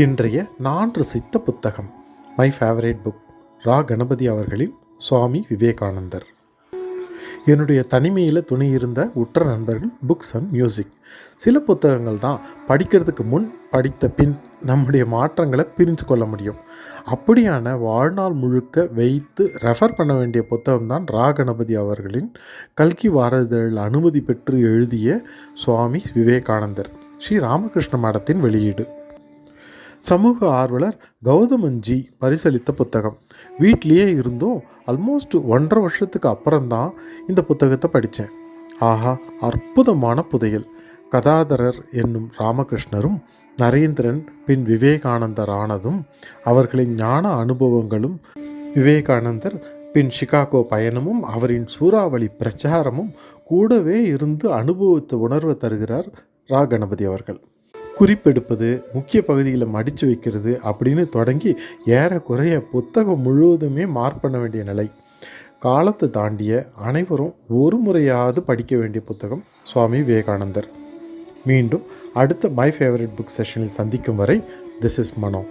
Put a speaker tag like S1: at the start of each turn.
S1: இன்றைய நான் ரசித்த புத்தகம் மை ஃபேவரேட் புக் ரா கணபதி அவர்களின் சுவாமி விவேகானந்தர். என்னுடைய தனிமையில் துணை இருந்த உற்ற நண்பர்கள் புக்ஸ் அண்ட் மியூசிக். சில புத்தகங்கள் தான் படிக்கிறதுக்கு முன் படித்த பின் நம்முடைய மாற்றங்களை பிரித்து கொள்ள முடியும். அப்படியான வாழ்நாள் முழுக்க வைத்து ரெஃபர் பண்ண வேண்டிய புத்தகம் தான் ரா கணபதி அவர்களின் கல்கி வாரதழில் அனுமதி பெற்று எழுதிய சுவாமி விவேகானந்தர், ஸ்ரீ ராமகிருஷ்ண மடத்தின் வெளியீடு. சமூக ஆர்வலர் கௌதமன்ஜி பரிசளித்த புத்தகம். வீட்லேயே இருந்தும் ஆல்மோஸ்ட் 1.5 வருஷத்துக்கு அப்புறம்தான் இந்த புத்தகத்தை படித்தேன். ஆஹா, அற்புதமான புதையல்! கதாதரர் என்னும் ராமகிருஷ்ணரும் நரேந்திரன் பின் விவேகானந்தர் ஆனதும், அவர்களின் ஞான அனுபவங்களும், விவேகானந்தர் பின் சிகாகோ பயணமும், அவரின் சூறாவளி பிரச்சாரமும் கூடவே இருந்து அனுபவித்த உணர்வை தருகிறார் ரா கணபதி அவர்கள். குறிப்பெடுப்பது, முக்கிய பகுதிகளை மடித்து வைக்கிறது அப்படின்னு தொடங்கி ஏறக்குறைய புத்தகம் முழுவதுமே மார்க் பண்ண வேண்டிய நிலை. காலத்தை தாண்டிய அனைவரும் ஒரு முறையாவது படிக்க வேண்டிய புத்தகம் சுவாமி விவேகானந்தர். மீண்டும் அடுத்த மை ஃபேவரட் புக் செஷனில் சந்திக்கும் வரை, திஸ் இஸ் மனோ.